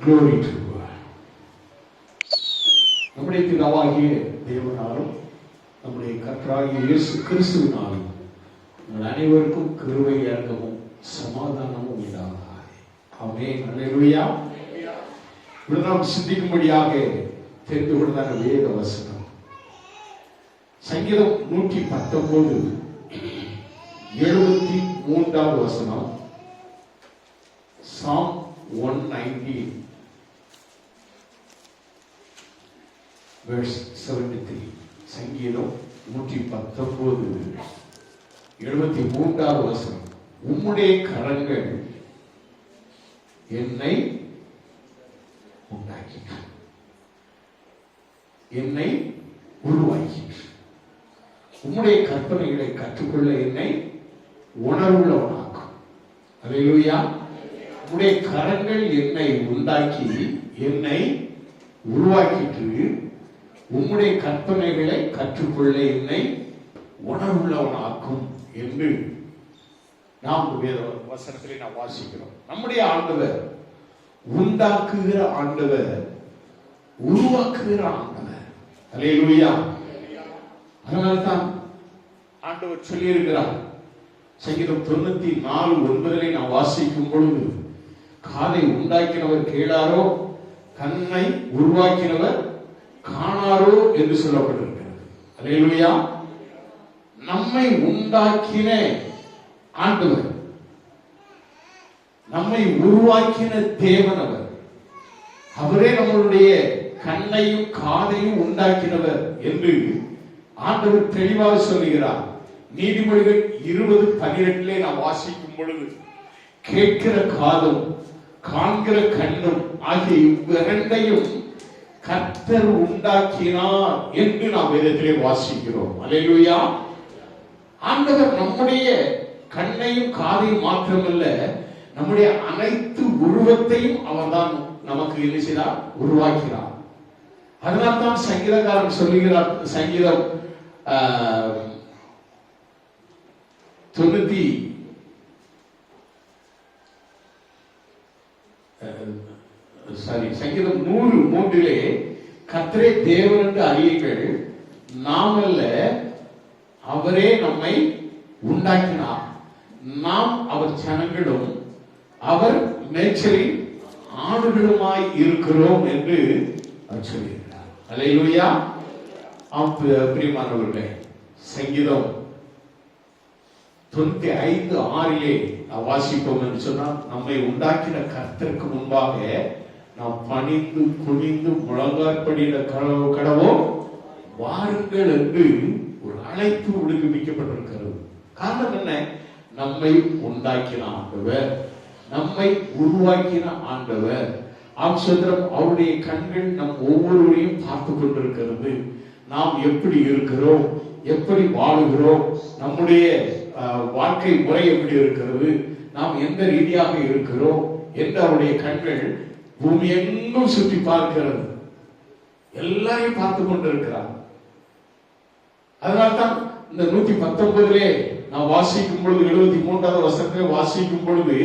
Glory to God. நம்முடைய பிதாவாகிய தேவனாலும் நம்முடைய கர்த்தராகிய இயேசு கிறிஸ்துவினாலும் உங்கள் அனைவருக்கும் கிருபை இரக்கமும் சமாதானமும் உண்டாவதாக. ஆமென். அல்லேலூயா. இப்படி நாம் சிந்திக்கும்படியாக தெரிந்து கொண்டதான வேத வசனம் சங்கீதம் 119 73வது வசனம். Psalm 119 verse 73. சங்கீதம் 119 73வது வசனம். உம்முடைய கரங்கள் என்னை உண்டாக்கின, என்னை உருவாக்கின. உம்முடைய கற்பனைகளை கற்றுக்கொள்ள என்னை உணர்வுள்ளவனாக்கும். அல்லேலூயா. உம்முடைய கரங்கள் என்னை உண்டாக்கி என்னை உருவாக்கிட்டு உம்முடைய கற்பனைகளை கற்றுக்கொள்ள என்னை உணர்வுள்ளவனாக்கும் என்று நாம் வசனத்திலே நாம் வாசிக்கிறோம். நம்முடைய ஆண்டவர் உண்டாக்குகிற ஆண்டவர், உருவாக்குகிற ஆண்டவர். அல்லேலூயா. அதனால்தான் ஆண்டவர் சொல்லி இருக்கிறார். சங்கீதம் 94:9 நாம் வாசிக்கும் பொழுது, காதை உண்டாக்கினவர் கேளாரோ, கண்ணை உருவாக்கினவர் காணாரோ என்று சொல்லப்பட்டிருக்கிறது. அல்லேலூயா. நம்மை உண்டாக்கின ஆண்டவர், நம்மை உருவாக்கின தேவன் அவர். அவரே நம்மளுடைய கண்ணையும் காதையும் உண்டாக்கினவர் என்று ஆண்டவர் தெளிவாக சொல்லுகிறார். நீதிமொழிகள் 20:18 நாம் வாசிக்கும் பொழுது, கேட்கிற காதும் காண்கிற கண்ணும் ஆகிய இவ்விரண்டையும் கர்த்தர் உண்டாக்கினார் என்று நாம் வேதத்திலே வாசிக்கிறோம். அல்லேலூயா. ஆண்டவர் நம்முடைய கண்ணையும் காதையும் மாத்திரமல்ல, நம்முடைய அனைத்து உருவத்தையும் அவர்தான் நமக்கு என்ன செய்தார்? உருவாக்கிறார். அதனால்தான் சங்கீதக்காரன் சொல்லுகிறார், சங்கீதம் 103 கர்த்தரே தேவன் என்று அறியுங்கள், நாம் அல்ல அவரே நம்மை உண்டாக்கினார், நாம் அவர் ஜனங்களும் அவர் மேய்ச்சலின் ஆடுகளுமாய் இருக்கிறோம் என்று சொல்லுகிறார். அல்லேலூயா. பிரியமானவர்களே, சங்கீதம் 95:6 வாசிப்போம் என்று சொன்னால், நம்மை உண்டாக்கின கர்த்தருக்கு முன்பாக நாம் பணிந்து குனிந்து முழங்காற்படியிட கடவோ வாருங்கள் என்று ஒரு அழைப்பு விடுவிக்கப்பட்டிருக்கிறது. காரணம் என்ன? நம்மை உண்டாக்கின ஆண்டவர், நம்மை உருவாக்கின ஆண்டவர். ஆம்சந்திரம் அவருடைய கண்கள் நம் ஒவ்வொருவரையும் பார்த்து கொண்டிருக்கிறது. நாம் எப்படி இருக்கிறோம், எப்படி வாழுகிறோம், நம்முடைய வாழ்க்கை முறை எப்படி இருக்கிறது, நாம் எந்த ரீதியாக இருக்கிறோம் என்று அவருடைய கண்கள் பூமி எங்கும் சுற்றி பார்க்கிறது. எல்லாரையும் பார்த்து கொண்டிருக்கிறார். அதனால்தான் இந்த 119 நான் வாசிக்கும் பொழுது, 73வது வசனத்தை வாசிக்கும் பொழுது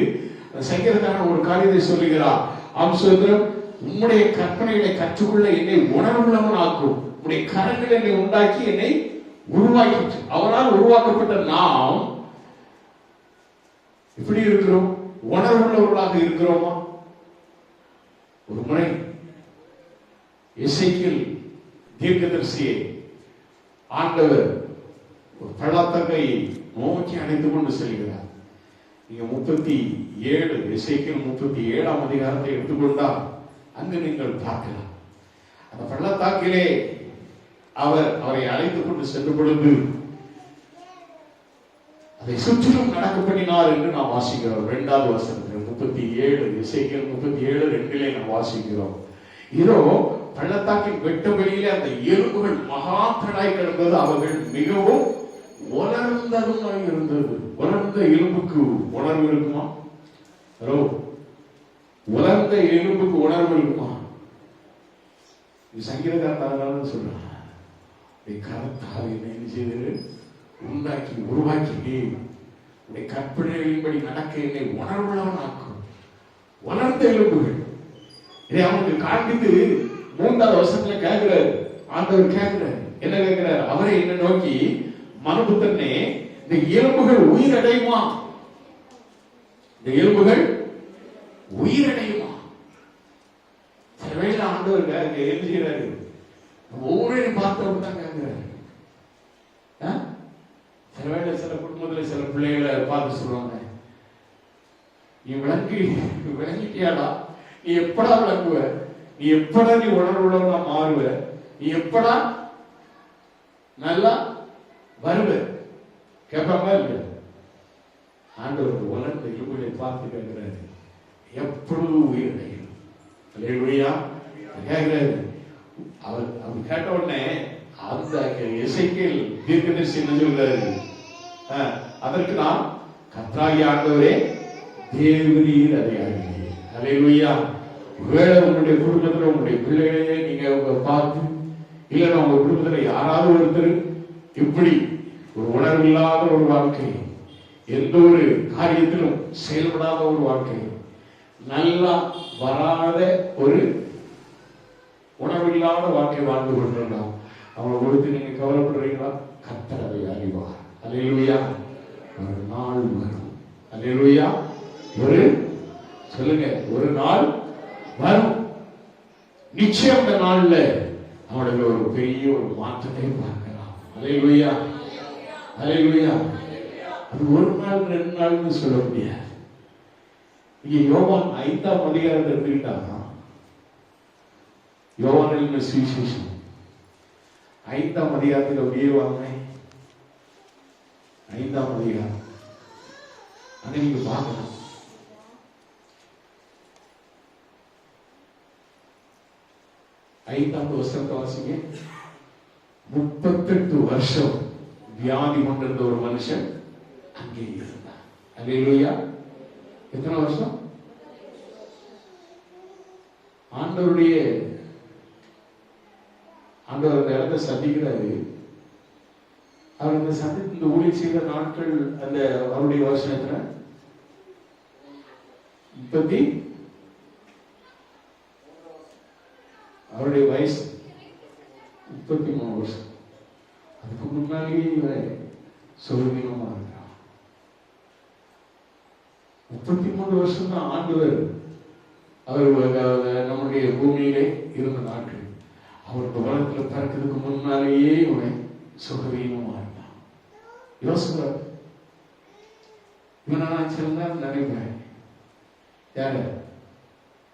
சங்கீதக்காரன் ஒரு காரியத்தை சொல்லுகிறார். ஆம்சோதரம், உம்முடைய கற்பனைகளை கற்றுக்கொள்ள என்னை உணர்வுள்ளவன் ஆக்கும். உம்முடைய கரங்கள் என்னை உண்டாக்கி என்னை உருவாக்கிட்டு, அவரால் உருவாக்கப்பட்ட நாம் எப்படி இருக்கிறோம்? உணர்வுள்ளவர்களாக இருக்கிறோமா? ஒரு முறை எசேக்கியேல் தீர்க்கதரிசியை ஆண்டவர் ஒரு பள்ளத்தாக்கை நோக்கி அழைத்துக் கொண்டு செல்கிறார். நீங்க 37 எசேக்கியேல் 37ஆம் அதிகாரத்தை எடுத்துக்கொண்டால் அங்கு நீங்கள் பார்க்கலாம். அந்த பள்ளத்தாக்கிலே அவரை அழைத்துக் கொண்டு சென்ற பொழுது அதை சுற்றிலும் நடக்க பண்ணினார் என்று நாம் வாசிக்கிறோம். 2வது வசனத்தில் 37 எசேக்கியேல் 37:2 நாம் வாசிக்கிறோம். இதோ பள்ளத்தாக்கின் வெட்ட வெளியிலே அந்த எலும்புகள் மகாத்தடாய் கிடந்தது, அவர்கள் மிகவும் உலர்ந்ததுமாக இருந்தது. உலர்ந்த எலும்புக்கு உணர்வு இருக்குமா? உலர்ந்த எலும்புக்கு உணர்வு இருக்குமா? சங்கீதக்காரன் சொல்றான், கருத்தாக என்ன செய்து உண்டாக்கி உருவாக்கி உடைய கற்பனைகளின்படி நடக்க என்னை உணர்வுள்ளவன் ஆக்கும். வளர்ந்த எலும்புகள் இதை அவனுக்கு காண்பித்து 3வது வசனத்துல கேட்கிறாரு. ஆண்டவர் கேட்கிறாரு, என்ன கேட்கிறாரு? அவரை என்ன நோக்கி, மனுபுத்திரனே, இந்த எலும்புகள் உயிரடையுமா? இந்த எலும்புகள் உயிரடையுமா? சில ஆண்டவர் எழுதுகிறாரு, ஒவ்வொருவரையும் பார்த்தவங்க தான் கேட்கிறாரு. சில வேளை சில குடும்பத்துல சில பிள்ளைகளை பார்த்து சொல்லுவாங்க, நீ விளங்கிட்டியாடா, நீ எப்படா விளங்குவ, நீ எப்படா நீ உணர்வுள்ளவனா மாறுவ, நீ எப்படா நல்லா வருவ கேட்பாங்க இல்ல. ஆண்டவர் வளர்ந்த எலும்புகளை பார்த்து கேட்கிறாரு, எப்பொழுது உயிரடையும்? அல்லேலூயா கேட்கிறாரு. அவர் கேட்ட உடனே அந்த எசேக்கியேல் தீர்க்கதரிசி என்ன சொல்றாரு? அதற்கு நான், கர்த்தராகிய ஆண்டவரே தேவரீர் அதை அறிவீர். அல்லேலூயா. ஒருவேளை உங்களுடைய குடும்பத்துல உங்களுடைய பிள்ளைகளே நீங்க பார்த்து, இல்லைன்னா உங்க குடும்பத்துல யாராவது ஒருத்தர் இப்படி ஒரு உணர்வில்லாத ஒரு வாழ்க்கை, எந்த ஒரு காரியத்திலும் செயல்படாத ஒரு வாழ்க்கை, நல்லா வராத ஒரு உணர்வில்லாத வாழ்க்கை வாழ்ந்து கொண்டிருந்தோம், அவங்களை கொடுத்து நீங்க கவலைப்படுறீங்களா? கர்த்தர் அதை அறிவார். அல்லேலூயா. ஒரு நாள் வரும். அல்லேலூயா. ஒரு சொல்லுங்க, ஒரு நாள் வரும். நிச்சயம் அந்த நாள்ல அவனுக்கு ஒரு பெரிய ஒரு மாற்றத்தை பார்க்கலாம். அல்லேலூயா. அல்லேலூயா. அது ஒரு நாள் 2 நாள்னு சொல்ல முடியாது. இங்க யோவான் 5ஆம் அதிகாரத்தை எடுத்துக்கிட்டாங்க. யோவானின் சுவிசேஷம் 5ஆம் அதிகாரத்தில் அப்படியே வாங்க. 5ஆம் அதிகாரம் அதை நீங்க பார்க்கலாம். 5ஆம் வசனத்தை வாசிங்க. 38 வருஷம் வியாதி கொண்டிருந்த ஒரு மனுஷன் அங்கே இருந்தார். அல்லேலூயா. எத்தனை வருஷம்? ஆண்டவர் அந்த இடத்தை சந்திக்கிறாரு. அவர் இந்த சந்தித்து இந்த ஊழியர் செய்த நாட்கள் அந்த அவருடைய வருஷத்துல 30, அவருடைய வயசு 33 வருஷம். அதுக்கு முன்னாலேயே சுகவீனமா இருக்கிறார். 33 வருஷம் தான் ஆண்டவர் அவர் நம்முடைய பூமியிலே இருந்த நாட்கள். அவருக்கு உலகத்துல பிறக்கிறதுக்கு முன்னாலேயே இவனை சுகவீனமா இருந்தான். யோசிக்கிறார். இவனை நான் சில நேரம் நினைப்பேன், யார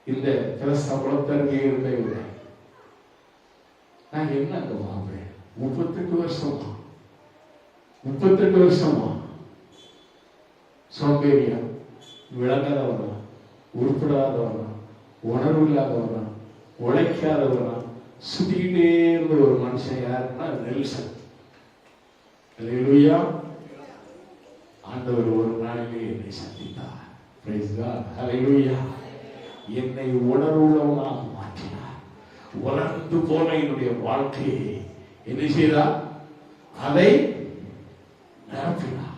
இந்த திரசா குளத்தருகே இருந்த இவரை நான் என்ன அங்க வாங்குறேன்? 38 வருஷமா 38 வருஷமா சோம்பேறியா, விளங்காதவனா, உருப்படாதவனா, உணர்வு இல்லாதவனா, உழைக்காதவனா, சுத்திக்கிட்டே இருந்த ஒரு மனுஷன் யாருன்னா நெல்சன். அல்லேலூயா. ஆண்டவர் ஒரு நாளிலே என்னை சந்தித்தார். Praise God. அல்லேலூயா. என்னை உணர்வுள்ளவனாக மாற்றினார். உணர்ந்து போன என்னுடைய வாழ்க்கையை என்ன செய்தார்? அதை நிரப்பினார்.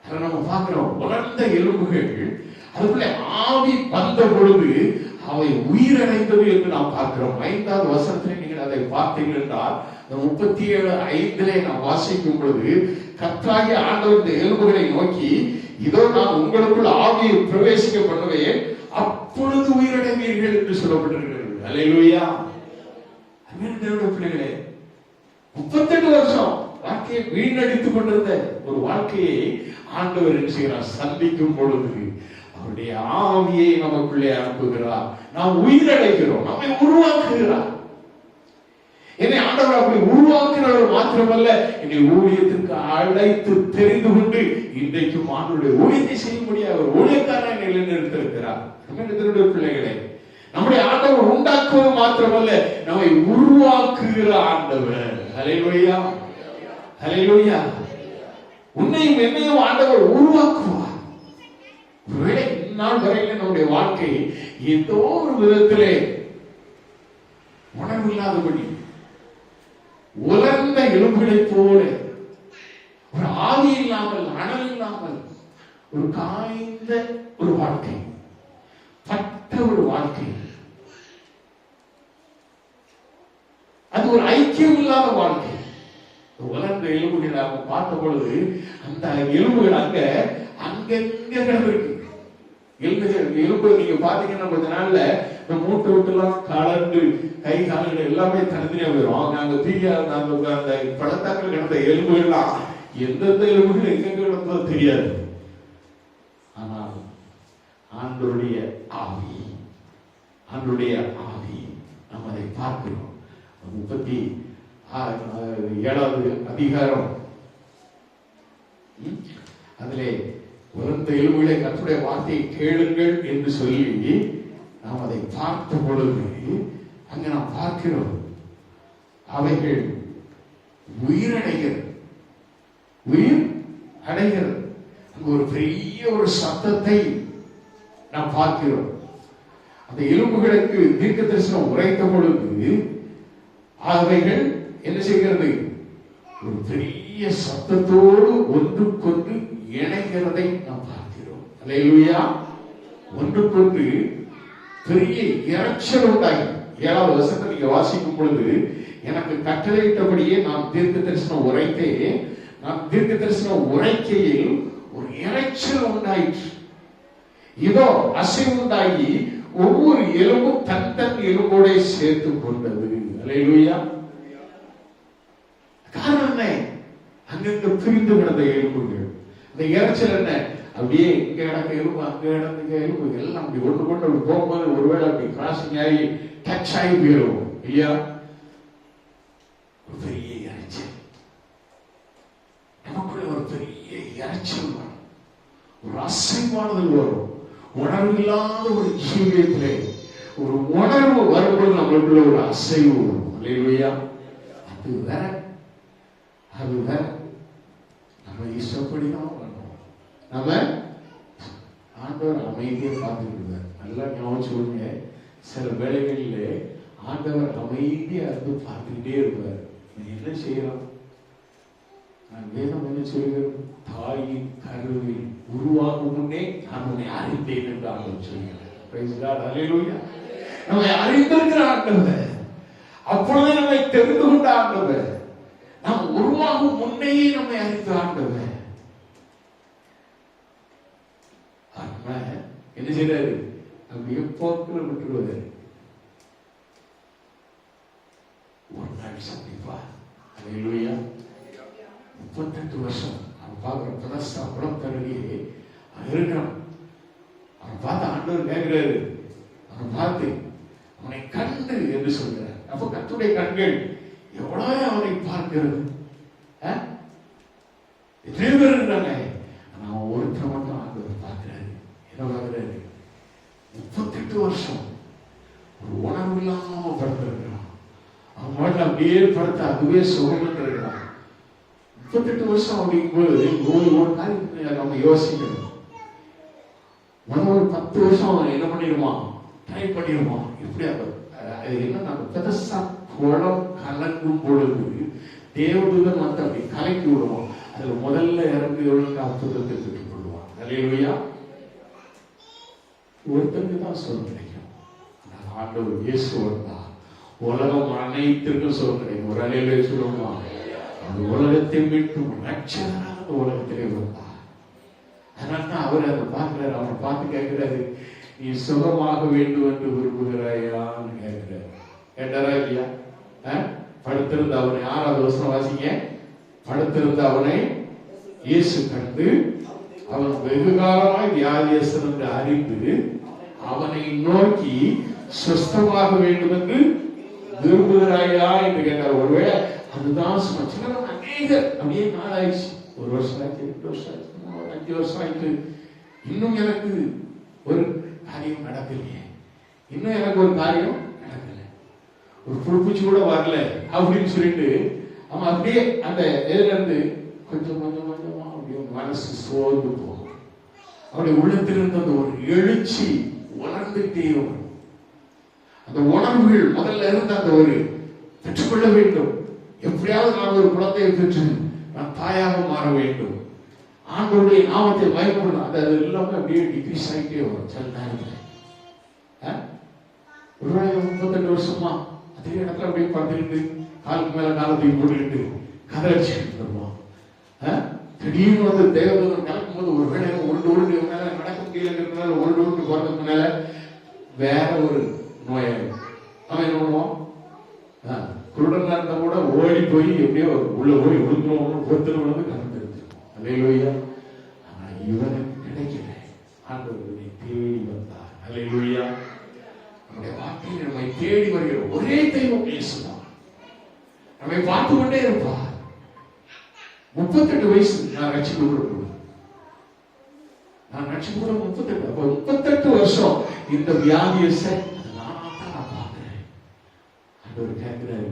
அதை நம்ம பார்க்கிறோம். உணர்ந்த எலும்புகள் அதுக்குள்ளே ஆவி வந்த பொழுது அவை உயிரடைந்தது என்று நாம் பார்க்கிறோம். 5ஆவது வசனத்தில் நீங்கள் அதை பார்த்தீர்கள் என்றால் 37:5 நாம் வாசிக்கும் பொழுது, கர்த்தராகிய ஆண்டவர் இந்த எலும்புகளை நோக்கி, இதோ நான் உங்களுக்குள் ஆவியை பிரவேசிக்க பண்ணுவேன், அப்பொழுது உயிரடைவீர்கள் என்று சொல்லப்பட்டிருக்கிறது. அல்லேலூயா. தேவனுடைய பிள்ளைகளே, 38 வருஷம் வாழ்க்கையை வீணடித்துக் கொண்டிருந்த ஒரு வாழ்க்கையை ஆண்டவர் என்ன செய்கிறார்? சந்திக்கும் பொழுது அவருடைய ஆவியை நமக்குள்ளே அனுப்புகிறார். நாம் உயிரடைகிறோம். நம்மை உருவாக்குகிறார். என்னை ஆண்டவர் அப்படி உருவாக்குகிறவர் மாத்திரமல்ல, என்னை ஊழியத்திற்கு அழைத்து தெரிந்து கொண்டு இன்றைக்கும் ஆண்டவருடைய ஊழியத்தை செய்ய முடியாது ஒரு ஊழியக்காரன் நிலைநிறுத்திருக்கிறார். நம்முடைய பிள்ளைகளை நம்முடைய ஆண்டவர் உண்டாக்குவது மாத்திரமல்ல, நம்மை உருவாக்குகிற ஆண்டவர். ஹல்லேலூயா. ஹல்லேலூயா. உன்னையும் என்னையும் ஆண்டவர் உருவாக்குவார். ஒருவேளை இந்நாள் வரையில் நம்முடைய வாழ்க்கை ஏதோ ஒரு விதத்திலே உணர்வில்லாதபடி உலர்ந்த எலும்புகளை போல, ஒரு ஆவி இல்லாமல், அனல் இல்லாமல், ஒரு காய்ந்த ஒரு வாழ்க்கை, பட்ட ஒரு வாழ்க்கை, ஒரு ஐக்கியம் இல்லாத வாழ்க்கை. வளர்ந்த எலும்புகள் அவங்க பார்த்த பொழுது அந்த எலும்புகள் அங்கங்க கிடந்திருக்கு. எலும்பு நீங்க பாத்தீங்கன்னா கொஞ்ச நாள்ல மூட்டை விட்டுலாம் கலந்து கை கால்கள் எல்லாமே தனித்தனியா போயிடும். அவங்க அங்க தீய அந்த பழத்தாக்கள் கிடந்த எலும்புகள்லாம் எந்தெந்த எலும்புகள் எங்க கிடந்ததோ தெரியாது. ஆனால் ஆண்டவருடைய ஆவி நாம் அதை பார்க்கிறோம். 37வது அதிகாரம் அதிலே உலர்ந்த எலும்புகளை கர்த்தருடைய வார்த்தையை கேளுங்கள் என்று சொல்லி நாம் அதை பார்த்த பொழுது அங்க நாம் பார்க்கிறோம் அவைகள் உயிர் அடைகிறது. அங்கு ஒரு பெரிய ஒரு சத்தத்தை நாம் பார்க்கிறோம். அந்த எலும்புகளுக்கு தீர்க்க தரிசனம் உரைத்த பொழுது அவைகள் என்ன செய்கிறது? ஒரு பெரிய சத்தத்தோடு ஒன்றுக்கொன்று இணைகிறதை நாம் பார்க்கிறோம். அல்லேலூயா. ஒன்றுக்கொன்று பெரிய இரைச்சல் உண்டாகி 7வது வசனத்தை நீங்க வாசிக்கும் பொழுது, எனக்கு கட்டளையிட்டபடியே நான் தீர்க்க தரிசனம் உரைத்தேன். நான் தீர்க்க தரிசனம் உரைக்கையில் ஒரு இரைச்சல் உண்டாயிற்று. இதோ அசைவு உண்டாகி ஒவ்வொரு எலும்பும் தன் எலும்போட சேர்த்து கொண்டது. அல்லேலூயா. காரணம் என்ன? அங்கங்க பிரிந்து கிடந்த எலும்புகள். அந்த இரைச்சல் என்ன? அப்படியே இங்க கிடக்க எலும்பு, அங்க கிடந்த எலும்பு எல்லாம் அப்படி ஒன்று கொண்டு அப்படி போகும்போது ஒருவேளை அப்படி கிராசிங் ஆகி டச் ஆகி போயிடும் இல்லையா? ஒரு பெரிய இரைச்சல், நமக்குள்ள ஒரு பெரிய இரைச்சல் வரும், ஒரு அசைவானது வரும். உணர்வு இல்லாத ஒரு ஜீவியத்திலே ஒரு உணர்வு வரும்போது நம்மளுக்குள்ள ஒரு அசைவு வரும். அல்லேலூயா. அது வேற நம்ம இஷ்டப்படிதான் வரணும். நம்ம ஆண்டவர் அமைதியை பார்த்துக்கிடுவார். நல்லா ஞாபகம் சொல்லுங்க. சில வேளைகளிலே ஆண்டவர் அமைதியா இருந்து பார்த்துக்கிட்டே இருப்பார். என்ன செய்யலாம்? நான் வேதம் என்ன சொல்லுகிறேன்? தாயின் கருவில் உருவாகும் முன்னே நான் உன்னை அறிந்தேன் என்று ஆண்டவர் சொல்கிறார். அல்லேலூயா. நம்மை அறிந்திருக்கிற ஆண்டவர், அப்பொழுதே நம்மை தெரிந்து கொண்ட ஆண்டவர், நாம் உருவாகும் முன்னையே நம்மை அறிந்த ஆண்டவர். என்ன செய்யறாரு? அப்படியே போக்குல விட்டுடுவாரு. ஒரு நாள் சந்திப்பார். அல்லேலூயா. 38 வருஷம் அவன் பார்க்கிற பிரதஸ்தா படம் தருவியே இருக்கிறான். அவன் பார்த்து ஆண்டவர் கேட்கிறாரு. அவன் பார்த்து அவனை கண்டு என்று சொல்கிறார். அப்ப கர்த்தருடைய கண்கள் எவ்வளவு அவனை பார்க்கிறது. எத்தனை பேர் இருக்கிறாங்க. அவன் ஒருத்தர் மட்டும் ஆண்டவர் பார்க்கிறாரு. என்ன பார்க்கிறாரு? 38 வருஷம் ஒரு உணர்வு இல்லாம படுத்திருக்கிறான். அவன் மட்டும் அப்படியே படுத்த அதுவே சுகம் இருக்கிறான். 38 வருஷம் அப்படிங்கும்போது ஒரு காரியம் நம்ம யோசிக்கணும். ஒரு 10 வருஷம் என்ன பண்ணிடுவான்? ட்ரை பண்ணிடுவான். எப்படி என்ன பெருசா குளம் கலங்கும் பொழுது தேவதூதன் வந்து அப்படி கலக்கி விடுவான். அதுல முதல்ல இறங்கி அற்புதத்தை பெற்றுக் கொள்வான். அல்லேலூயா. ஒருத்தருக்கு தான் சொல்ல கிடைக்கும். ஆண்டவர் இயேசு வந்தா உலகம் அனைத்திற்கும் சொல்ல கிடைக்கும். ஒரு அலையிலே சொல்லுவான். அந்த உலகத்தை மீட்டும் ரட்சகராக அந்த உலகத்திலே வந்தார். அதனால்தான் அவர் அதை பார்க்கிறாரு. அவனை பார்த்து கேட்கிறாரு, நீ சுகமாக வேண்டும் என்று விரும்புகிறாயான்னு கேட்கிறாரு. கேட்டாரா இல்லையா? படுத்திருந்த அவனை 6வது வசனம் வாசிங்க. படுத்திருந்த அவனை இயேசு கண்டு அவன் வெகு காலமாய் வியாதியஸ்தன் என்று அறிந்து அவனை நோக்கி சுஸ்தமாக வேண்டும் என்று விரும்புகிறாயா என்று கேட்டார். ஒருவேளை அதுதான் சும்மா அநேகர் அப்படியே நாளாயிடுச்சு. 1 வருஷம் ஆயிடுச்சு, 2 வருஷம் ஆயிடுச்சு, 5 வருஷம் ஆயிடுச்சு. இன்னும் எனக்கு ஒரு காரியம் நடக்கலையே, இன்னும் எனக்கு ஒரு காரியம் நடக்கல, ஒரு புழுப்பூச்சி கூட வரல அப்படின்னு சொல்லிட்டு அவன் அப்படியே அந்த இதுல இருந்து கொஞ்சம் கொஞ்சம் கொஞ்சமா அப்படியே மனசு சோர்ந்து போகும். அவருடைய உள்ளத்திலிருந்து அந்த ஒரு எழுச்சி உணர்ந்துட்டே வரும். அந்த உணர்வுகள் முதல்ல இருந்து அந்த ஒரு பெற்றுக்கொள்ள வேண்டும். எப்படியாவது நான் ஒரு குழந்தையை பெற்று நான் தாயாக மாற வேண்டும், ஆண்டவருடைய நாமத்தை பயன்படும். அது எல்லாமே அப்படியே டிக்ரீஸ் ஆகிட்டே வரும். சில நேரத்தில் 38 வருஷமா அதே இடத்துல அப்படியே பார்த்துக்கிட்டு காலுக்கு மேல காலத்தையும் போட்டுக்கிட்டு கதறிச்சுக்கிட்டு இருப்போம். திடீர்னு வந்து தேவதூதன் கலக்கும் போது ஒரு வேலை உருண்டு மேல நடக்க முடியலங்கிறதுனால உருண்டு போறதுக்கு முன்னால வேற ஒரு நோயாளி அவன் என்ன பண்ணுவான், குருடனா இருந்தா கூட ஓடி போய் எப்படியோ உள்ள போய் விழுந்துருவோம், பொறுத்தல் விழுந்து கலந்து இருந்திருக்கும். அல்லேலூயா. ஆனா இவனுக்கு கிடைக்கல. ஆண்டவரை தேடி வந்தார். அல்லேலூயா. நம்முடைய வாழ்க்கையில் நம்மை தேடி வருகிற ஒரே தெய்வம் இயேசுதான். நம்மை பார்த்து கொண்டே இருப்பார். 38 வயசு நான் ரட்சிக்கப்படும். நான் ரட்சிக்கப்படும் 38. அப்ப 38 வருஷம் இந்த வியாதியை நான் பார்க்கிறேன். ஆண்டவர் கேட்கிறாரு,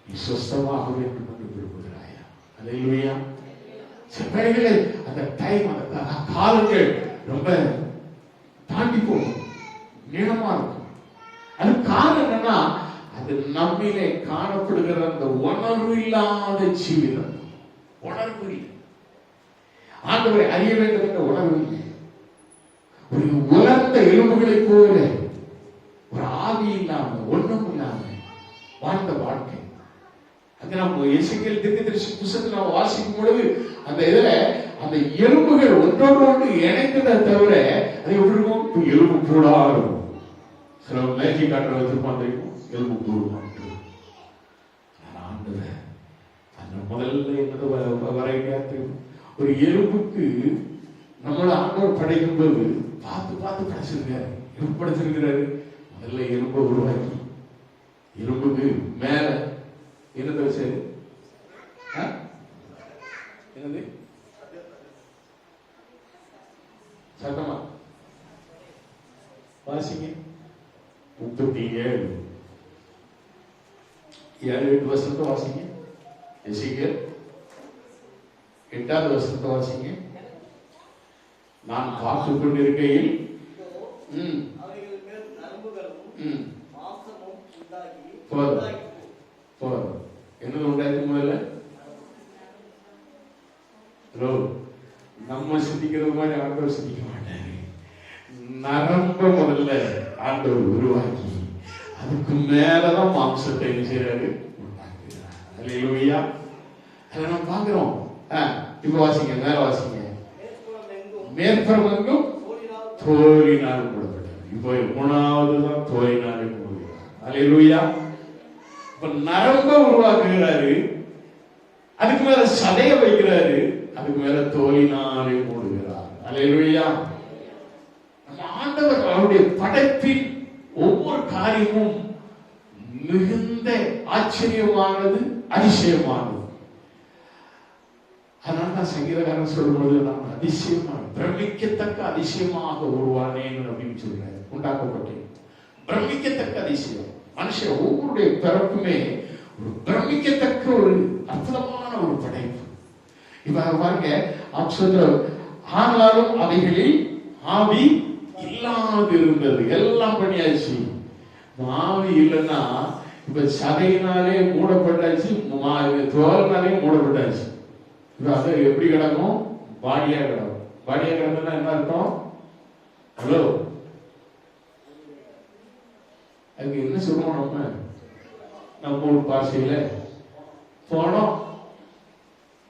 நீ சொஸ்தமாக வேண்டும் என்று விரும்புகிறாயா? அல்லேலூயா. சில வேளைகளில் அந்த டைம், அந்த காலங்கள் ரொம்ப தாண்டி போகும், நீளமா இருக்கும். அது காரணம் என்னன்னா, அது நம்மிலே காணப்படுகிற அந்த உணர்வு இல்லாத ஜீவிதம். உணர்வு இல்லை. ஆண்டவரை அறிய வேண்டும் என்ற உணர்வு இல்லை. ஒரு உலர்ந்த எலும்புகளை போல ஒரு ஆவி இல்லாம ஒண்ணும் இல்லாம வாழ்ந்த வாழ்க்கை. அது நம்ம எசேக்கியேல் தீர்க்கதரிசி புத்தகத்தில் நாம் வாசிக்கும் பொழுது அந்த இதுல அந்த எலும்புகள் ஒன்றோடு ஒன்று இணைந்ததை தவிர அது எப்படி இருக்கும், எலும்பு கூடா இருக்கும். சில மேஜி காட்டுற வச்சிருப்பான் தெரியும், எலும்பு கூடுமா. ஆண்டவர் அந்த முதல்ல என்னது வரைக்கும் ஒரு எலும்புக்கு நம்மள ஆண்டவர் படைக்கும் போது பார்த்து பார்த்து படைச்சிருக்காரு. எப்படி படைச்சிருக்கிறாரு? முதல்ல எலும்பை உருவாக்கி எலும்புக்கு மேல என்னது வச்சாரு? என்னது சத்தமா வாசிங்க. 37 7-8 வருஷத்தை வாசிங்க. எசேக்கியேல் 8வது வருஷத்தை வாசிங்க. நான் பார்த்து கொண்டிருக்கையில் என்னது உண்டாச்சு? முதல்ல நம்ம சிந்திக்கிறது மாதிரி ஆண்டவர் சிந்திக்க மாட்டாரு. நரம்ப முதல்ல ஆண்டவர் உருவாக்கி அதுக்கு மேலதான் மாம்சத்தை என்ன செய்யறாரு, உண்டாக்குறார். அல்லேலூயா. அதை நம்ம பாக்குறோம். இப்ப வாசிங்க, மேல வாசிங்க. மேற்புறம் எங்கும் தோலினால் மூடப்பட்டது. இப்போ 3வது தான் தோலினாலே மூடுகிறார். அல்லேலூயா. இப்ப நரம்ப உருவாக்குகிறாரு, அதுக்கு மேல சதைய வைக்கிறாரு, அதுக்கு மேல தோலினாலே மூடுகிறார். அல்லேலூயா. ஆண்டவர் அவருடைய படைப்பின் ஒவ்வொரு காரியமும் மிகுந்த ஆச்சரியமானது, அதிசயமானது. அதனால தான் சங்கீதக்காரன் சொல்லும்போது நான் அதிசயமான பிரமிக்கத்தக்க அதிசயமாக உருவானேன் அப்படின்னு சொல்றேன். உண்டாக்கப்பட்டேன் பிரமிக்கத்தக்க அதிசயம். மனுஷன் ஒவ்வொருடைய பிறப்புமே ஒரு பிரமிக்கத்தக்க ஒரு அற்புதமான ஒரு படைப்பு. இப்ப பாருங்க, ஆனாலும் அவைகளில் ஆவி இல்லாது இருந்தது. எல்லாம் பண்ணியாச்சு. ஆவி இல்லைன்னா இப்ப சதையினாலே மூடப்பட்டாச்சு, தோலினாலே மூடப்பட்டாச்சு. இப்ப அது எப்படி கிடக்கும்? பாடியா கிடக்கும். பாடியா கிடக்குன்னா என்ன அர்த்தம்? ஹலோ, அதுக்கு என்ன சொல்லுவோம்? நம்ம ஊர் பாஷையில பணம்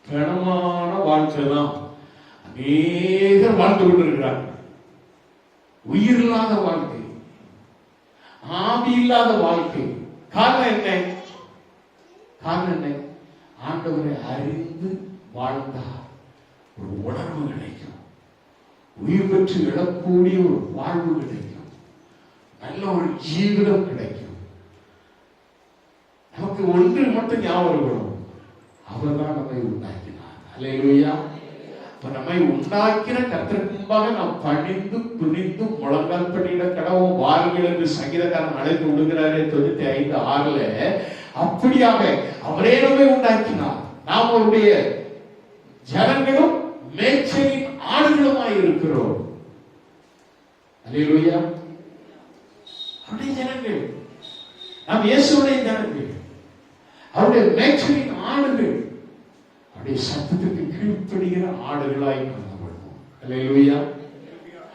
பணமான வாழ்க்கை தான் அநேகர் வாழ்ந்து கொண்டு இருக்கிறாங்க. உயிர் இல்லாத வாழ்க்கை, ஆவி இல்லாத வாழ்க்கை. காரணம் என்ன? காரணம் என்ன? ஆண்டவரை அறிந்து வாழ்ந்தார் ஒரு உணர்வு கிடைக்கும், உயிர் பெற்று எழக்கூடிய ஒரு வாழ்வு கிடைக்கும், நல்ல ஒரு ஜீவிதம் கிடைக்கும். நமக்கு ஒன்று மட்டும் ஞாபகம் வரும், அவர்தான் நம்மை உண்டாக்கினார். அல்லேலூயா. நம்மை உண்டாக்கின கர்த்தருக்கு முன்பாக நாம் பணிந்து துணிந்து முழங்கால் படியிட கடவும் வாருங்கள் என்று சங்கீதக்காரன் அழைத்து விடுகிறாரே 95:6. அப்படியாக அவரே நம்மை உண்டாக்கினார். நாம் அவருடைய ஜனங்களும் மேய்ச்சலின் ஆடுகளுமாய் இருக்கிறோம். அல்லேலூயா. அவருடைய ஜனங்கள், நாம் இயேசுவுடைய ஜனங்கள், அவருடைய மேய்ச்சலின் ஆடுகள், அவருடைய சத்தத்துக்கு கீழ்ப்படுகிற ஆடுகளாய் காணப்படும். அல்லேலூயா.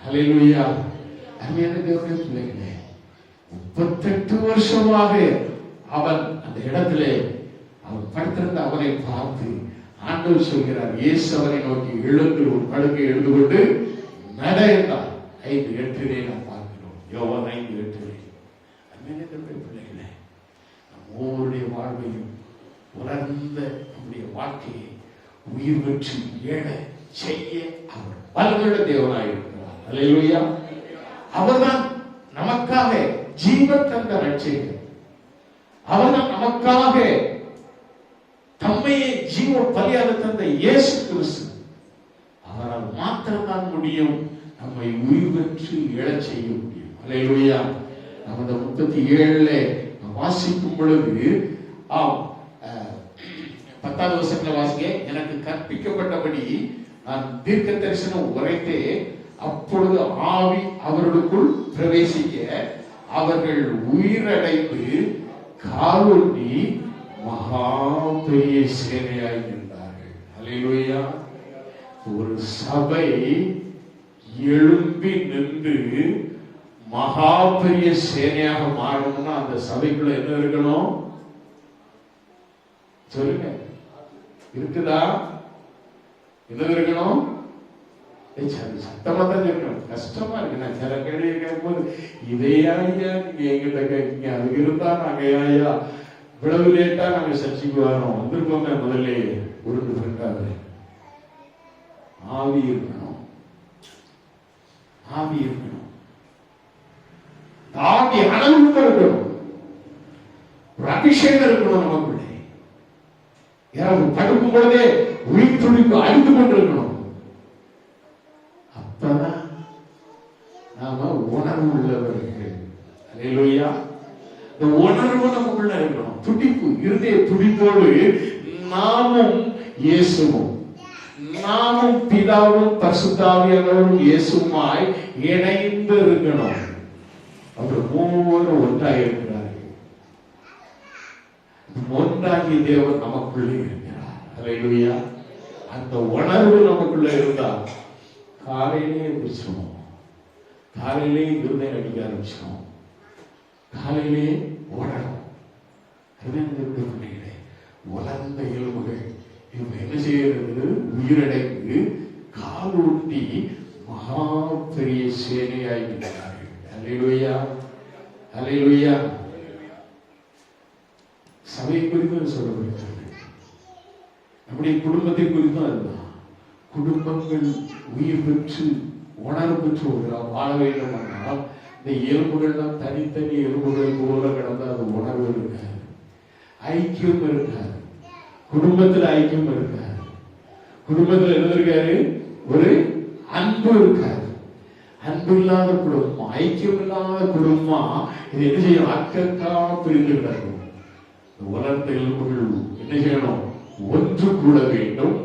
அல்லேலூயா. அருமையான தேவனுடைய பிள்ளைகளே, 38 வருஷமாக அவன் அந்த இடத்திலே அவர் படுத்திருந்த அவரை பார்த்து ஆண்டவர் சொல்கிறார், இயேசு அவரை நோக்கி எழுந்து ஒரு படுக்கை எழுந்து கொண்டு நட என்றார். 5:8 நாம் பார்க்கிறோம். யோவான் 5:8. அன்பிற்குரிய பிள்ளைகளே, நம்முடைய வாழ்வையும் உலர்ந்த நம்முடைய வாழ்க்கையை உயிர் பெற்று ஏழ செய்ய அவர் வல்லமையுள்ள தேவனாயிருக்கிறார். அல்லேலூயா. அவர்தான் நமக்காக ஜீவன் தந்த ரட்சகர். அவர்தான் நமக்காக தம்மையே ஜீவ பலியாக தந்த இயேசு கிறிஸ்து. அவரால் மாத்திரம்தான் முடியும் நம்மை உயிர் பெற்று எழச் செய்ய முடியும். அல்லேலூயா. நம்ம 37 வாசிக்கும் பொழுது 10வது வசனத்துல வாசிக்க, எனக்கு கற்பிக்கப்பட்டபடி நான் தீர்க்க தரிசனம் உரைத்தே, அப்பொழுது ஆவி அவர்களுக்குள் பிரவேசிக்க அவர்கள் உயிரடைந்து காலூன்றி மகா பெரிய சேனையாய் நின்றார்கள். அல்லேலூயா. ஒரு சபை எழும்பி நின்று மகா பெரிய சேனையாக மாறணும்னா அந்த சபைக்குள்ள என்ன இருக்கணும் சொல்லுங்க? இருக்குதா? என்ன இருக்கணும்? சத்தமா தான் இருக்கணும். கஷ்டமா இருக்கு. நான் சில கேள்வி கேட்கும்போது, இதையா ஐயா நீங்க எங்கிட்ட கேட்கீங்க, அதுக்கு இருந்தா நாங்க ஐயா இவ்வளவு லேட்டா நாங்க சர்ச்சைக்கு வரோம், வந்திருக்கோங்க முதல்ல உருண்டு இருக்காது. ஆவி இருக்கணும், ஆவி இருக்கணும், ஆவி அளவுக்கு இருக்கணும், ஒரு அபிஷேகம் இருக்கணும் நமக்குள்ளே. யாராவது படுக்கும் பொழுதே உயிர் துடிப்பு அழிந்து கொண்டிருக்கணும். அப்பதான் நாம உணர்வு உள்ளவர்கள். அல்லேலூயா. இந்த உணர்வு நமக்குள்ள இருக்கணும். துடிப்பு, இருதய துடிப்போடு நாமும் இயேசுவும், நாமும் பிதாவும் பரிசுத்தாவியானவரும் இயேசுமாய் இணைந்து இருக்கணும். அவர் மூவரும் ஒன்றாய் இருக்கிறார்கள். ஒன்றாகிய தேவன் நமக்குள்ளே இருக்கிறார். அல்லேலூயா. அந்த உணர்வு நமக்குள்ள இருந்தா காலையிலே பிடிச்சிடும், காலையிலே இருதயம் அடிக்க ஆரம்பிச்சிடும், காலையிலே ஓடணும். பிள்ளைகளே, வளர்ந்த எலும்புகள் இவங்க என்ன செய்யறது? உயிரடைந்து காலூட்டி மகா பெரிய சேனையாகிறார்கள். அல்லேலூயா. அல்லேலூயா. சபை குறித்து சொல்லப்படுகிறது. நம்முடைய குடும்பத்தை குறித்தும் அதுதான். குடும்பங்கள் உயிர் பெற்று உணர்வு பெற்று வாழ வேண்டும் என்றால் இந்த எலும்புகள் தான் தனித்தனி எலும்புகள் போல கிடந்த அது உணர்வு இருக்காது, ஐக்கியம் இருக்காது. குடும்பத்தில் ஐக்கியம் இருக்காது. குடும்பத்தில் என்ன இருக்காரு? ஒரு அன்பு இருக்காது. அன்பு இல்லாத குடும்பம், ஐக்கியம் இல்லாத குடும்பம் இது என்ன செய்யும்? அக்கா பிரிந்து கிடக்கும். வளர்ந்த எலும்புகள் என்ன செய்யணும்? ஒன்று கூட வேண்டும்,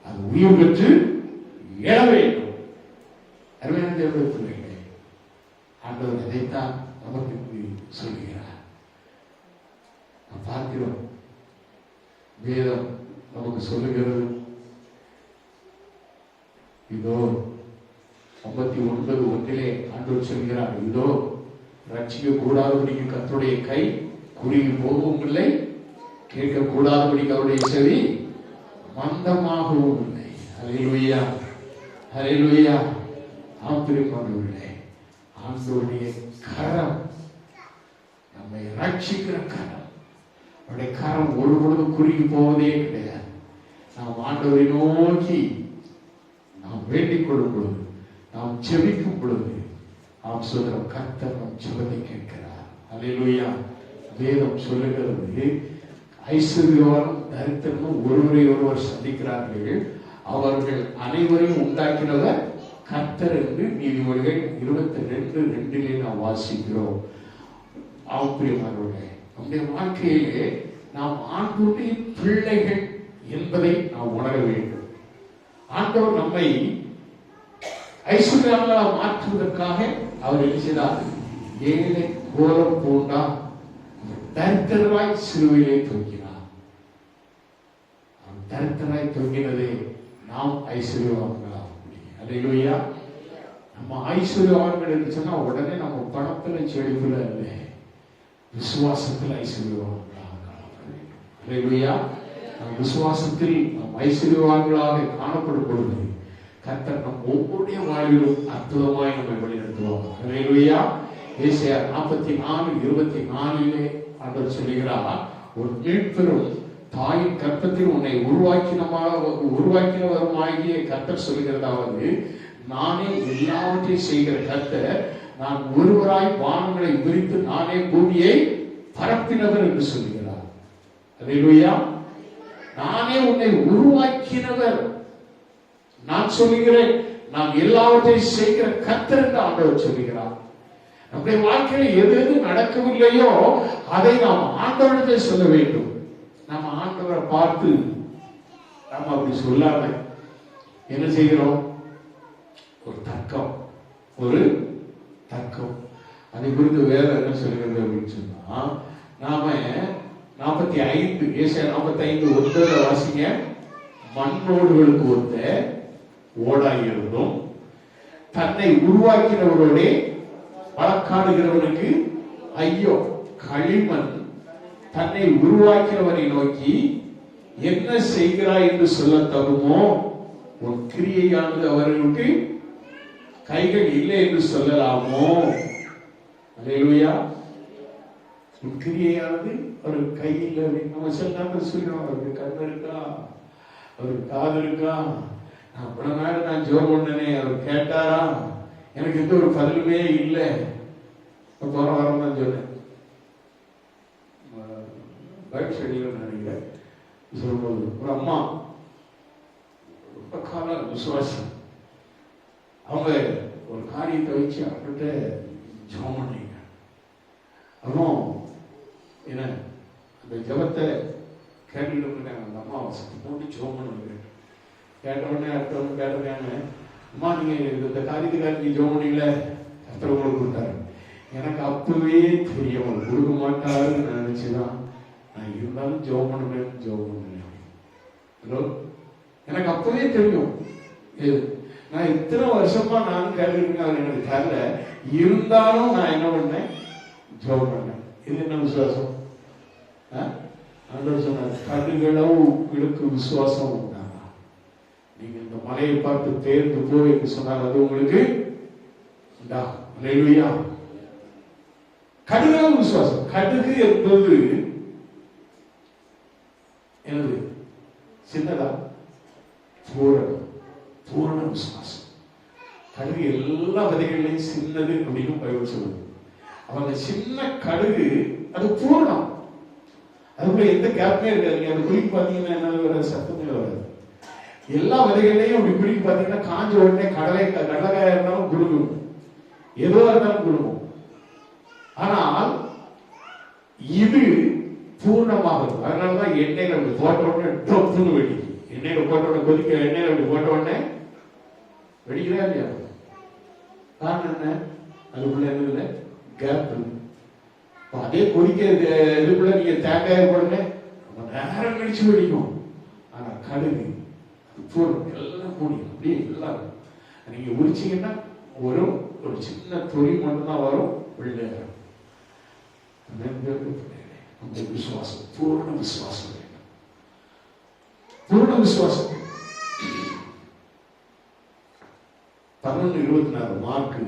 அது உயிர் பெற்று எழ வேண்டும். அருமையான தேவனுடைய பிள்ளைகளே, ஆண்டவர் இதைத்தான் நமக்கு சொல்கிறார். நாம் பார்க்கிறோம், வேதம் நமக்கு சொல்லுகிறது. இதோ 59:1 ஆண்டவர் சொல்கிறார், இதோ ரட்சிக்க கூடாதபடிக்கு கர்த்தருடைய கை குறுகி போகவும் இல்லை, கேட்க கூடாதபடிக்கு அவருடைய செவி மந்தமாகவும் இல்லை. அல்லேலூயா. அல்லேலூயா. ஆண்டவரே, ஆண்டவருடைய கரம், நம்மை ரட்சிக்கிற கரம், அவருடைய கரம் ஒரு பொழுதும் குறுகி போவதே கிடையாது. நாம் ஆண்டவரை நோக்கி நாம் வேண்டிக் கொள்ளும் பொழுது, நாம் ஜெபிக்கும் பொழுது, நாம் சொல்ற கர்த்தர் நம் ஜெபத்தை கேட்கிறார். அல்லேலூயா. வேதம் சொல்லுகிறது, ஐஸ்வர்யவானும் தரித்திரனும் ஒருவரை ஒருவர் சந்திக்கிறார்கள், அவர்கள் அனைவரையும் உண்டாக்கினவர் கர்த்தர் என்று நீதிமொழிகள் 22:2 நாம் வாசிக்கிறோம். ஆப்பிரியமானவர்களே, நம்முடைய வாழ்க்கையிலே நாம் ஆண்டவருடைய பிள்ளைகள் என்பதை நாம் உணர வேண்டும். ஆண்டவர் நம்மை ஐஸ்வர்யவான்களாக மாற்றுவதற்காக அவர் என்ன செய்தார்? ஏழை கோலம் பூண்டார், தரித்திரராய் சிலுவையிலே தொங்கினார். தரித்திரராய் தொங்கினதே நாம் ஐஸ்வர்யவான்களாக முடியும். அல்லேலூயா. நம்ம ஐஸ்வர்யவான்கள் என்று சொன்னா உடனே நம்ம பணத்துல செழிப்புல இல்லை, விசுவாசத்துல ஐஸ்வர்யவான்களாக காணப்பட வேண்டும். அல்லேலூயா. விசுவாசத்தில் நாம் ஐஸ்வர்யவான்களாக காணப்படும் பொழுது கர்த்தர் நம் ஒவ்வொருடைய வாழ்விலும் அற்புதமாய் நம்மை வழிநடத்துவார். அல்லேலூயா. ஏசாயா 44:24 ஆண்டவர் சொல்லுகிறார், ஒரு மீட்பெரும் தாயின் கர்ப்பத்தில் உன்னை உருவாக்கினவருமாகிய கர்த்தர் சொல்லுகிறதாவது, நானே எல்லாவற்றையும் செய்கிற கர்த்தர், நான் ஒருவராய் வானங்களை விரித்து நானே பூமியை பரப்பினவர் என்று சொல்லுகிறார். அல்லேலூயா. நானே உன்னை உருவாக்கினவர், நான் சொல்லுகிறேன், நான் எல்லாவற்றையும் செய்கிற கர்த்தர் என்று ஆண்டவர் சொல்லுகிறார். நம்முடைய வாழ்க்கையில் எது எது நடக்கவில்லையோ அதை நாம் ஆண்டவரிடத்தை சொல்ல வேண்டும். நம்ம ஆண்டவரை பார்த்து நம்ம அப்படி சொல்லாம என்ன செய்கிறோம்? ஒரு தர்க்கம். அதை குறித்து வேற என்ன சொல்கிறது அப்படின்னு சொன்னா, நாம 45 ஏசாயா 45:1 வாசிங்க. மண்ணோடுகளுக்கு ஒத்த ஓடாயிருந்தும் தன்னை உருவாக்கினவரோட வழக்காடுகிறவனுக்கு ஐயோ. களிமண் தன்னை உருவாக்கினவரை நோக்கி என்ன செய்கிறாய் என்று சொல்ல தகுமோ? உன் கிரியையானது அவர்களுக்கு கைகள் இல்லை என்று சொல்லலாமோ? அல்லேலூயா. உன் கிரியையானது அவருக்கு கை இல்லை அப்படின்னு நம்ம சில நேரத்தில் சொல்லுவோம். அவருக்கு கண் இருக்கா, அவருக்கு காது இருக்கா, நான் பல நாள் நான் ஜோம் பண்ணனே, அவர் கேட்டாரா, எனக்கு எந்த ஒரு பதிலுமே இல்லை. போன வாரம் தான் சொன்னேன், பைக் ஸ்டடியில் நினைக்கிறேன், சொல்லும்போது ஒரு அம்மா ரொம்ப காலம் விசுவாசம், அவங்க ஒரு காரியத்தை வச்சு அவர்கிட்ட ஜெபம் பண்ணீங்க. அப்புறம் என்ன அந்த ஜெபத்தை கேட்டுக்கிட்டு இருக்காங்க. அந்த அம்மா வசதி போட்டு ஜெபம் பண்ணுங்க. கேட்ட உடனே அடுத்தவங்க கேட்டிருக்காங்க, அம்மா நீங்க இந்த காரியத்துக்காக நீங்க ஜெபம் பண்ணீங்களே, கர்த்தர் உங்களுக்கு கொடுத்தாரு. எனக்கு அப்பவே தெரியும் அவர் கொடுக்க மாட்டாருன்னு நினைச்சுதான் நான் இருந்தாலும் ஜெபம் பண்ணுவேன். ஹலோ, எனக்கு அப்பவே தெரியும். நான் இத்தனை வருஷமா நானும் கேட்டுருக்கேன், அவர் எனக்கு தரல, இருந்தாலும் நான் என்ன பண்ணேன்? ஜெபம் பண்ணேன். இது என்ன விசுவாசம்? ஆண்டவர் சொன்னார், கடுகளவுக்கு விசுவாசம் உண்டானா, நீங்க இந்த மலையை பார்த்து தேர்ந்து போய் என்று சொன்னால் அது உங்களுக்கு உண்டா? அல்லேலூயா. கடுகளவு விசுவாசம். கடுகு என்பது என்னது? சின்னதா? பூரண விசுவாசம். கடுகு எல்லா விதைகளையும் சின்னது அப்படின்னு பைபிள் சொல்லுது. அவங்க சின்ன கடுகு அது பூரணம், அதுக்குள்ள எந்த கேப்மே இருக்காது. நீங்க அதை குளிக்கு பார்த்தீங்கன்னா என்ன வர சத்தமே வராது. எல்லா விதைகளையும் அப்படி குளிக்கு பார்த்தீங்கன்னா காஞ்ச உடனே கடலைக்காயா இருந்தாலும் குடுக்கும், எதுவா இருந்தாலும் குடுக்கும். ஆனால் இது பூர்ணமாக இருக்கும். அதனாலதான் எண்ணெயில அப்படி போட்ட உடனே டொப்புன்னு வெடிக்கும். எண்ணெயில போட்ட உடனே கொதிக்க எண்ணெயில அப்படி போட்ட உடனே வெடிக்கிறா இல்லையா? காரணம் என்ன? அதுக்குள்ள என்ன இல்லை? கேப். அதே கொதிக்க இதுக்குள்ள நீங்க தேங்காய உடனே ரொம்ப நேரம் கழிச்சு வெடிக்கும். ஆனா கடுகு பூர்ணம் எல்லாம் கூடி அப்படியே எல்லாம் நீங்க உரிச்சீங்கன்னா ஒரு சின்ன தொழில் மட்டும்தான் வரும், வெளியே அந்த விசுவாசம், பூர்ண விசுவாசம் வேண்டும். பூர்ண விசுவாசம். 11:24 மார்க்கு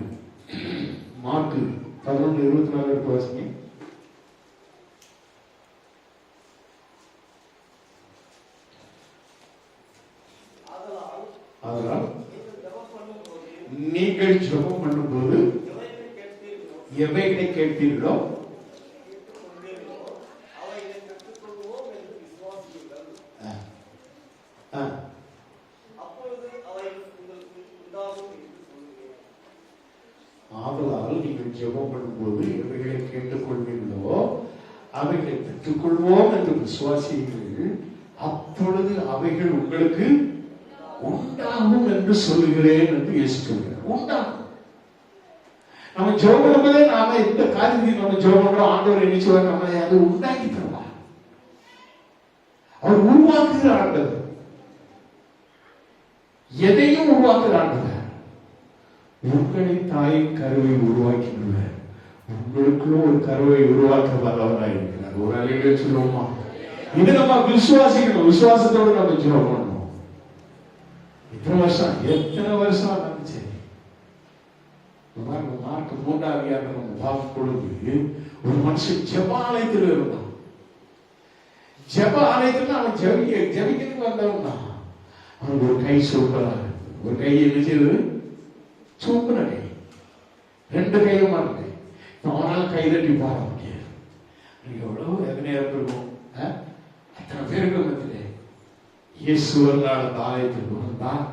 11:24 எடுத்து வாசிங்க. அதனால் நீங்கள் ஜெபம் பண்ணும்போது எவைகளை கேட்பீர்களோ ஆதலால் நீங்கள் ஜெபம் பண்ணும்போது எவைகளை கேட்டுக்கொள்வீர்களோ அவைகளை பெற்றுக்கொள்வோம் என்று விசுவாசியுங்கள், அப்பொழுது அவைகள் உங்களுக்கு உண்டாகும் என்று சொல்லுகிறேன் என்று இயேசு சொல்கிறார். உண்டாகும். நம்ம ஜெபம் பண்ணும்போதே நாம இந்த காரியத்தை நம்ம ஜெபம் பண்றோம், ஆண்டவர் என்ன சொல்றார்? நம்ம அதை உண்டாக்கி தருவார். அவர் உருவாக்குகிற ஆண்டவர், எதையும் உருவாக்குகிற ஆண்டவர். உங்களை தாயின் கருவை உருவாக்கினார், உங்களுக்குள்ள ஒரு கருவை உருவாக்க வல்லவராக இருக்கிறார். ஒரு அலையிலே சொல்லுவோமா? இது நம்ம விசுவாசிக்கணும். விசுவாசத்தோடு நம்ம ஜெபம் பண்ணணும். எத்தனை வருஷம் நடந்துச்சு. மார்க் 3ஆம் அதிகாரம் நம்ம பார்க்கும் பொழுது ஒரு மனுஷன் ஜெப ஆலயத்தில் இருந்தான். ஜெப ஆலயத்தில் அவன் ஜெபிக்கிறதுக்கு வந்தவன் தான். அவனுக்கு ஒரு கை சூப்பரா, ஒரு கை என்ன செய்வது, சூப்பர கை, 2 கையும் இருக்கு. அவனால் கை தட்டி பாட முடியாது. எவ்வளவு வேதனையா இருக்கும். அத்தனை பேருக்கு மத்தியிலே இயேசு ஒரு நாள் அந்த ஆலயத்திற்கு வந்தான்.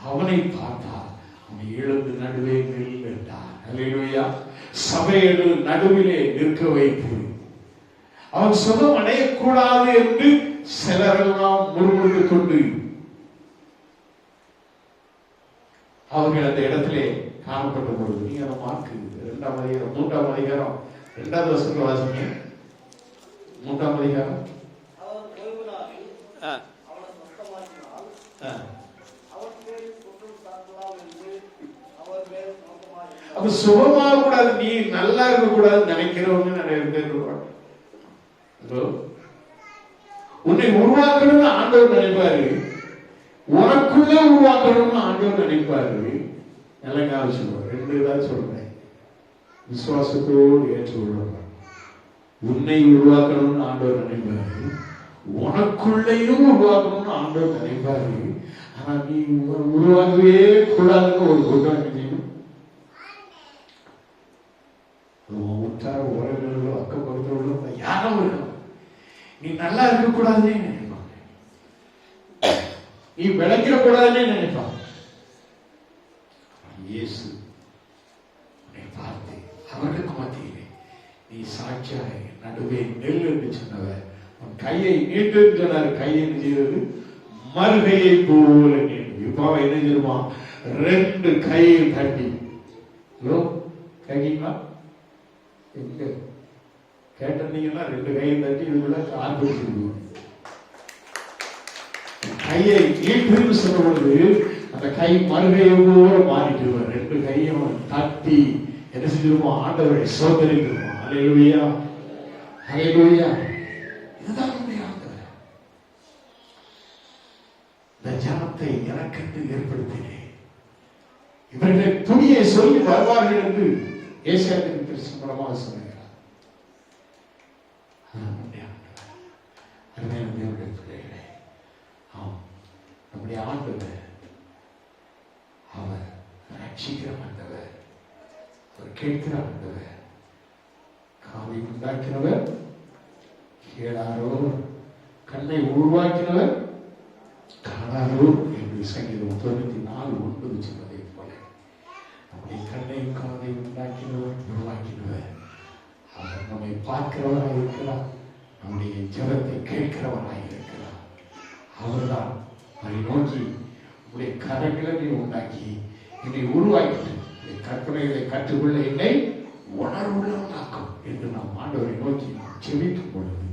அவனை பார்த்தார். அவனை எழுந்து நடுவே நின்றார். அல்லேலூயா. சபையோடு நடுவிலே நிற்க வைத்து அவன் சுகம் அடையக்கூடாது என்று சிலரெல்லாம் முறுமுறுத்துக் கொண்டு அவர்கள் அந்த இடத்திலே காணப்பட்ட பொழுது, நீங்க அந்த மார்க் 2ஆம் அதிகாரம் 3ஆம் அதிகாரம் 2வது வசனத்துல வாசிங்க. 3ஆம் அதிகாரம். அப்ப சுகமாக கூடாது, நீ நல்லா இருக்க கூடாது நினைக்கிறவங்க நிறைய பேர் இருப்பாங்க. உன்னை உருவாக்கணும்னு ஆண்டவர் நினைப்பாரு, உனக்குள்ள உருவாக்கணும்னு ஆண்டவர் நினைப்பாரு. நல்ல சொல்லுவார். 2 தான் சொல்றேன். விசுவாசத்தோடு ஏற்றுக்கொள்வார். உன்னை உருவாக்கணும்னு ஆண்டவர் நினைப்பாரு, உனக்குள்ளையும் உருவாக்கணும்னு ஆண்டவர் நினைப்பாரு. ஆனா நீ உருவாகவே கூடாதுன்னு ஒரு கூட்டம் நினைக்கணும். உற்றார உறவினர்களோ அக்கப்பக்கத்தோட யாரும் இருக்கணும். நீ நல்லா இருக்க கூடாதுன்னே நினைப்பாங்க, நீ விளைக்கிற கூடாதுன்னே நினைப்பாங்க. இயேசு பார்த்து அவர்களுக்கு மத்தியிலே நீ சாட்சியாய் நடுவே நெல் என்று சொன்னவர் உன் கையை நீட்டு சொன்னார். கையை செய்வது மறுகையை போல நீட்டு. இப்ப என்ன செய்யுமா, 2 கையை தட்டி கேட்டீங்களா? எங்க கேட்டீங்கன்னா 2 கையை தட்டி இதுக்குள்ள ஆரம்பிச்சிருக்கோம். கையை நீட்டுன்னு சொன்ன பொழுது அந்த கை மறுகையை போல மாறிட்டு 2 கையும் தட்டி என்ன செஞ்சிருவோம், ஆண்டவரை சோதனைக்கிறோம். அல்லேலூயா, அல்லேலூயா. இதுதான் ஆண்டவர். இந்த ஜனத்தை எனக்கென்று ஏற்படுத்தினேன், இவர்களை துணியை சொல்லி வருவார்கள் என்று ஏசாயாவின் மூலமாக சொன்னார். நம்முடைய ஆண்டவர் அவர் ரட்சிக்கிற ஆண்டவர், அவர் கேட்கிற ஆண்டவர், காதை உண்டாக்கினவர், கேளாரோ, கண்ணை உருவாக்கினவர் காணாரோ என்று சங்கீதம் 94:9 சொன்னதை போல நம்முடைய கண்ணை காதை உண்டாக்கினவர், உருவாக்கினவர். அவர் நம்மை பார்க்கிறவராக இருக்கிறார், நம்முடைய ஜெபத்தை கேட்கிறவராக இருக்கிறார். அவர்தான் அதை நோக்கி உங்களுடைய கரங்களை உண்டாக்கி என்னை உருவாக்கிட்டு கற்பனைகளை கற்றுக்கொள்ள என்னை உணர்வுள்ளவனாக்கும் என்று நாம் ஆண்டவரை நோக்கி நாம் செபிக்கும் பொழுது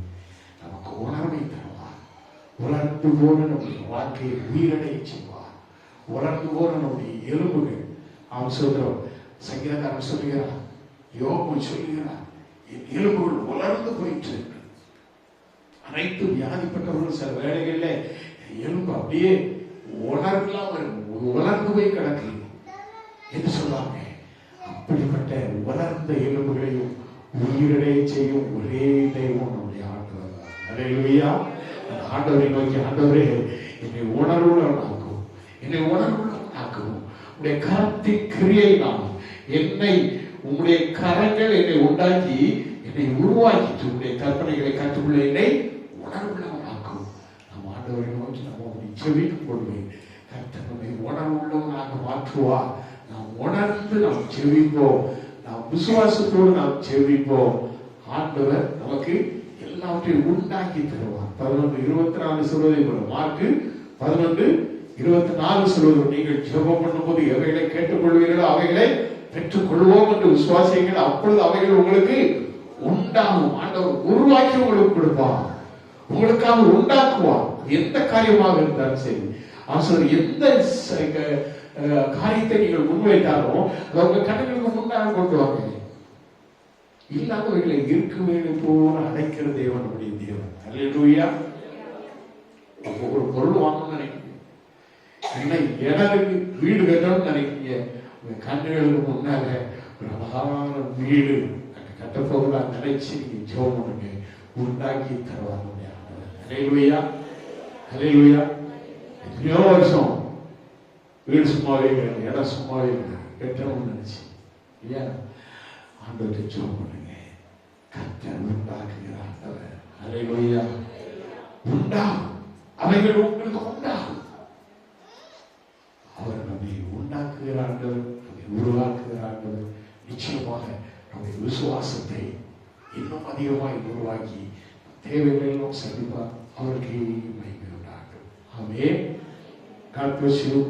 நமக்கு உணர்வை தருவார். உலர்ந்து போன நம்முடைய வாழ்க்கையை உயிரடைய செய்வார். உலர்ந்து போன நம்முடைய எலும்புகள், அவன் சொல்கிறோம், சங்கீதக்காரன் சொல்லுகிறார், யோபு சொல்லுகிறார், என் எலும்புகள் உலர்ந்து போயிற்று. அனைத்து வியாதிப்பட்டவர்கள் சில வேளைகளில் எலும்பு அப்படியே உலர்ந்து போய் கிடக்கு என்று சொல்லுவாங்க. அப்படிப்பட்ட வளர்ந்த எலும்புகளையும் உயிரிடைய செய்யும் ஒரே தெய்வம் நம்முடைய ஆண்டவர். அல்லேலூயா. ஆண்டவரை நோக்கி, ஆண்டவரே என்னை உணர்வுள்ளவனாக்கும், என்னை உணர்வுள்ளவனாக்கும். உடைய கரத்தின் கிரியை நான் என்னை, உங்களுடைய கரங்கள் என்னை உண்டாக்கி என்னை உருவாக்கிட்டு உங்களுடைய கற்பனைகளை கற்றுக்கொள்ள என்னை உணர்வுள்ளவனாக்கும். நம்ம ஆண்டவரை நோக்கி நம்ம செவிக்கும் பொழுது கர்த்தர் நம்மை உணர்வுள்ளவனாக மாற்றுவார். நாம் உணர்ந்து நாம் செவிப்போம், நாம் விசுவாசத்தோடு நாம் செவிப்போம். ஆண்டவர் நமக்கு எல்லாவற்றையும் உண்டாக்கி தருவார். 11:24 சொல்வதை போல, மார்க்கு 11:24 சொல்வது, நீங்கள் ஜெபம் பண்ணும்போது எவைகளை கேட்டுக்கொள்வீர்களோ அவைகளை பெற்றுக் கொள்வோம் என்று விசுவாசியுங்கள், அப்பொழுது அவைகள் உங்களுக்கு உண்டாகும். ஆண்டவர் உருவாக்கி உங்களுக்கு கொடுப்பார், உங்களுக்காக உண்டாக்குவார். எந்த காரியமாக இருந்தாலும் சரி, ஆசிரியர் எந்த காரியத்தை நீங்கள் முன்வைத்தாலும் உங்க கண்ணுக்கு முன்னாக கொண்டு வாங்க. இல்லாதவைகளை இருக்கவே போல அடைக்கிற தேவன் நம்முடைய தேவன். அல்லேலூயா. ஒரு பொருள் வாங்கணும்னு நினைக்கிறீங்க, என்ன எனக்கு வீடு கட்டணும்னு நினைக்கிறீங்க, உங்க கண்ணுகளுக்கு முன்னால ஒரு அழகான வீடு கட்டப்போகிறதா நினைச்சு நீங்க ஜெபம் பண்ணுங்க, உண்டாக்கி தருவாங்க. அல்லேலூயா, அல்லேலூயா. எத்தனையோ வருஷம் வீடு சும்மாவே கிடையாது, இடம் சும்மாவே கிடையாது, கட்டணும்னு நினைச்சு இல்லையா, ஆண்டவர்கிட்ட ஜெபம் பண்ணுங்க. கர்த்தர் உண்டாக்குகிற ஆண்டவர். அல்லேலூயா. உண்டாகும், அவைகள் உங்களுக்கு உண்டாகும். அவர் நம்மை உண்டாக்குகிற ஆண்டவர், நம்மை உருவாக்குகிற ஆண்டவர். நிச்சயமாக நம்முடைய விசுவாசத்தை இன்னும் அதிகமாக உருவாக்கி தேவைகளை எல்லாம் சந்திப்பார். அவருக்கு மகிமை உண்டாகும். ஆமென். God bless you.